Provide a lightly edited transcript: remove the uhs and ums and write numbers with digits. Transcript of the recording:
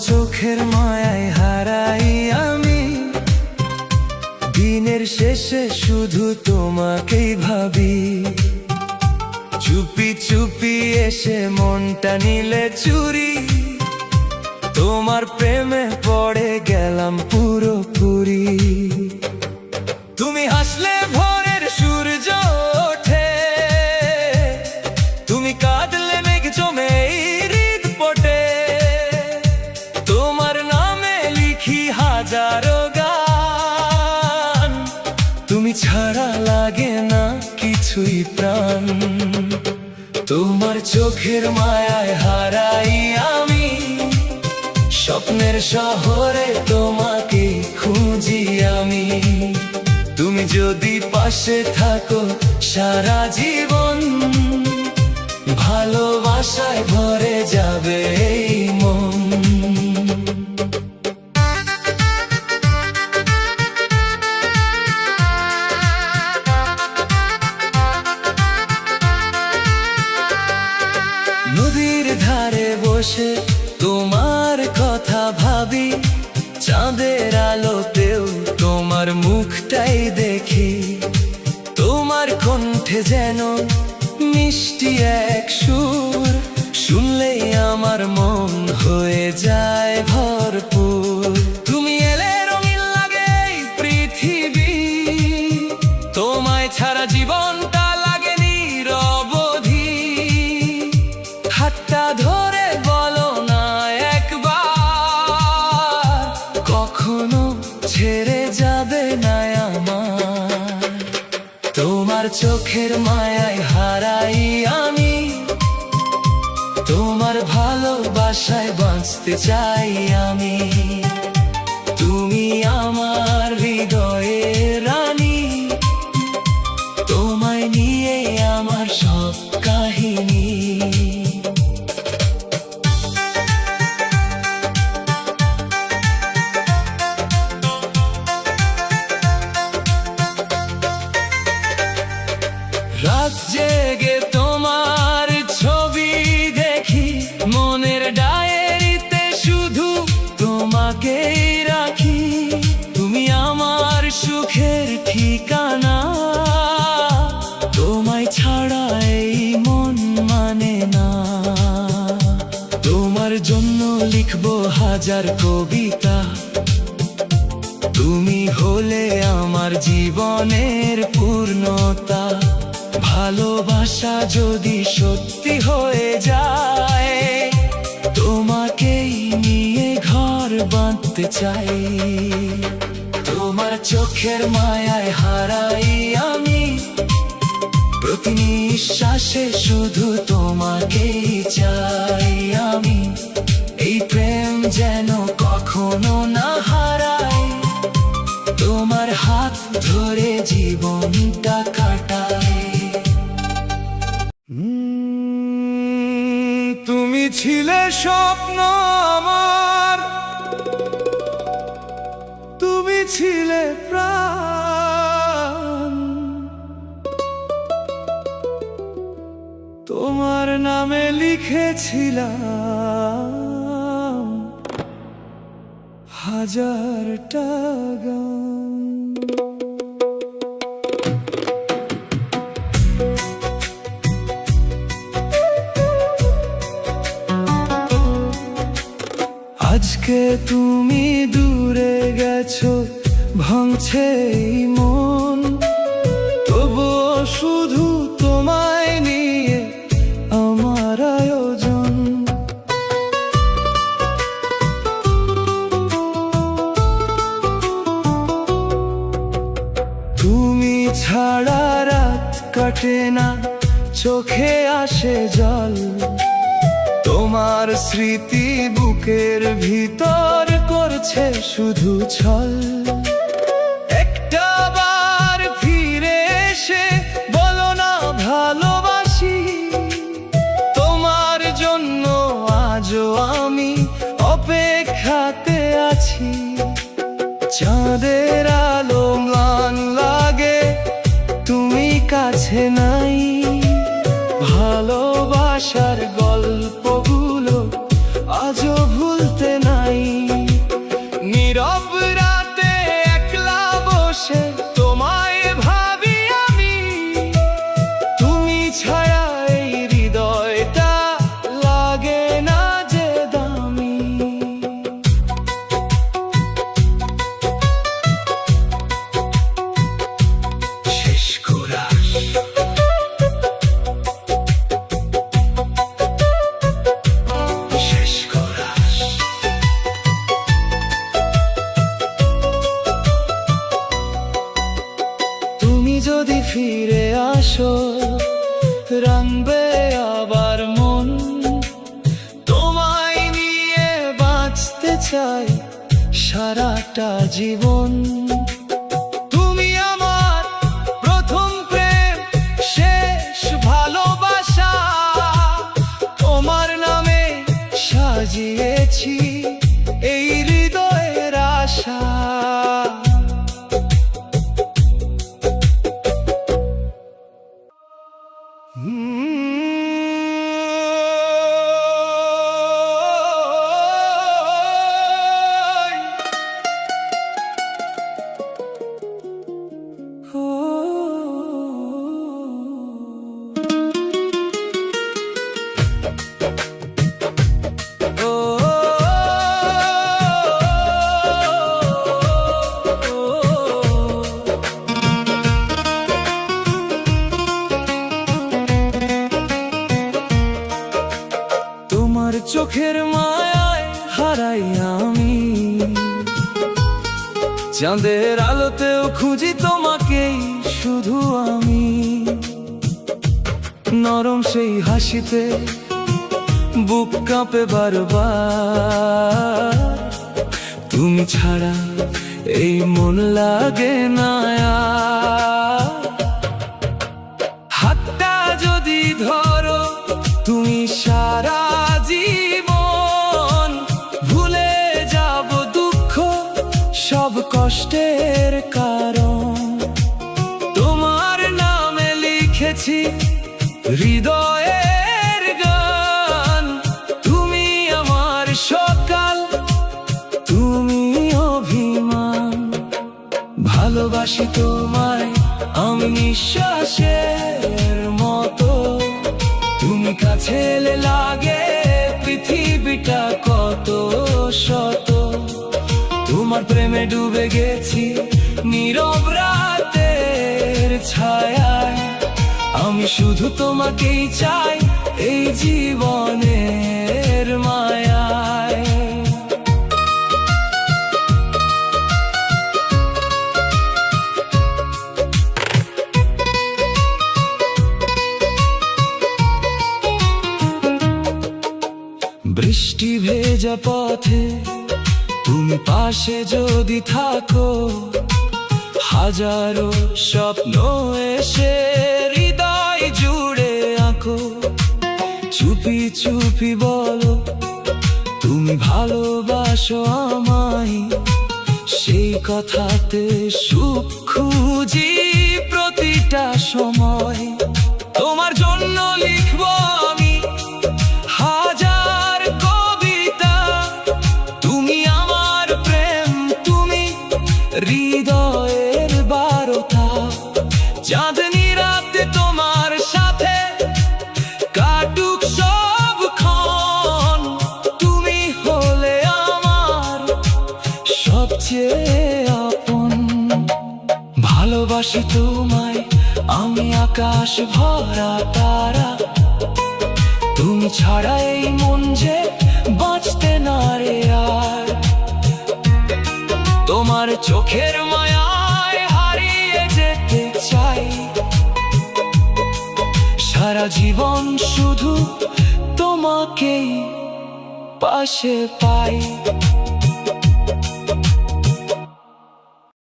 চোখের মায়ায় হারাই আমি, দিনের শেষে শুধু তোমাকেই ভাবি। চুপি চুপি এসে মনটা নিলে চুরি, তোমার প্রেমে পড়ে গেলাম পুরোপুরি। তুমি হাসলে ভোরের সূর্য ওঠে, তুমি কাঁদলে মেঘ জমে হৃদ পটে। তোমার নামে লিখি হাজারো গান, তুমি ছাড়া লাগে না কিছুই প্রাণ। তোমার চোখের মায়ায় হারাই আমি, স্বপ্নের শহরে তোমাকে খুঁজি আমি। তুমি যদি পাশে থাকো সারা জীবন, ভালোবাসায় ভরে যাবে এই মন। নদীর ধারে বসে তোমার কথা ভাবি, চাঁদের আলোতেও তোমার মুখটাই দেখি। তোমার কণ্ঠে যেন মিষ্টি এক সুর, শুনলেই আমার মন হয়ে যায় ভরপুর। তুমি এলে রঙিন লাগে এই পৃথিবী, তোমায় ছাড়া জীবনটা লাগে নিরবধি। হাতটা ধরে বলো না একবার, কখনো ছেড়ে যাবে না আমার। তোমার চোখের মায়ায় হারাই আমি, তোমার ভালোবাসায় বাঁচতে চাই আমি। তুমি আমার হৃদয়ের রানী, তোমায় নিয়ে আমার সব কাহিনী। রাত জেগে তোমার ছবি দেখি, মনের ডায়েরিতে শুধু তোমাকেই রাখি। তুমি আমার সুখের ঠিকানা, তোমায় ছাড়া এই মন মানে না। তোমার জন্য লিখবো হাজার কবিতা, তুমি হলে আমার জীবনের পূর্ণতা। ভালোবাসা যদি সত্যি হয়ে যায়, তোমাকেই নিয়ে ঘর বাঁধতে চাই। তোমার চোখের মায়ায় হারাই আমি, প্রতি নিঃশ্বাসে শুধু তোমাকেই চাই আমি। এই প্রেম যেন কখনো না হারায়, তোমার হাত ধরে জীবনটা কাটাই। তুমি ছিলে স্বপ্ন আমার, তুমি ছিলে প্রাণ। তোমার নামে লিখেছিলাম হাজারটা গান। আজকে তুমি দূরে গেছো, ভাঙছে এই মন। তবুও শুধু তোমায় নিয়ে আমার আয়োজন। তুমি ছাড়া রাত কাটে না, চোখে আসে জল। তোমার স্মৃতি বুকের ভিতর করছে শুধু ছল। একটা বার ফিরে এসে বলো না ভালোবাসি, তোমার জন্য আজও আমি অপেক্ষাতে আছি। চাঁদের আলো ম্লান লাগে, তুমি কাছে নাই। ভালোবাসার গল্পগুলো আজও ভুলতে নাই। আসে তোমায় ভাবি আমি, তুমি ছাড়া এই হৃদয়টা লাগে না যে দামি। শেষ করা যদি ফিরে আসো রাঙবে আবার মন, তোমায় নিয়ে বাঁচতে চাই সারাটা জীবন। তুমি আমার প্রথম প্রেম, শেষ ভালোবাসা, তোমার নামে সাজিয়েছি এই হৃদয়ের আশা। চোখের মায়ায় হারাই আমি, চাঁদের আলোতেও খুঁজি তোমাকেই শুধু আমি। নরম সেই হাসিতে বুক কাঁপে বারবার, তুমি ছাড়া এই মন লাগে না আর। হাতটা যদি ধরো তুমি সারা জীবন, ভুলে যাব দুঃখ সব কষ্টের কারণ। তোমার নামে লিখেছি হৃদয়ের গান, তুমি আমার সকাল, তুমি অভিমান। ভালোবাসি তোমায় আমি নিঃশ্বাসের মতো, তুমি কাছে এলে লাগে পৃথিবীটা কত শত। তোমার প্রেমে ডুবে গেছি নীরব রাতের ছায়ায়, আমি শুধু তোমাকেই চাই এই জীবনের মায়ায়। বৃষ্টি ভেজা পথে তুমি পাশে যদি থাকো, হাজারো স্বপ্ন এসে হৃদয় জুড়ে আঁকো। চুপি চুপি বলো তুমি ভালোবাসো আমায়, সেই কথাতে সুখ খুঁজি প্রতিটা সময়। তোমার জন্য লিখব আমি হাজার কবিতা, তুমি আমার প্রেম, তুমি হৃদয়ের বারতা। চাঁদনি রাতে তোমার সাথে কাটুক সবক্ষণ, তুমি হলে আমার সবচেয়ে আপন। ভালোবাসি তোমায় আমি আকাশ ভরা তারা, তুমি ছাড়া এই মন যে বাঁচতে না রে আর। তোমার চোখের মায়ায় হারিয়ে যেতে চাই, সারা জীবন শুধু তোমাকেই পাশে পাই।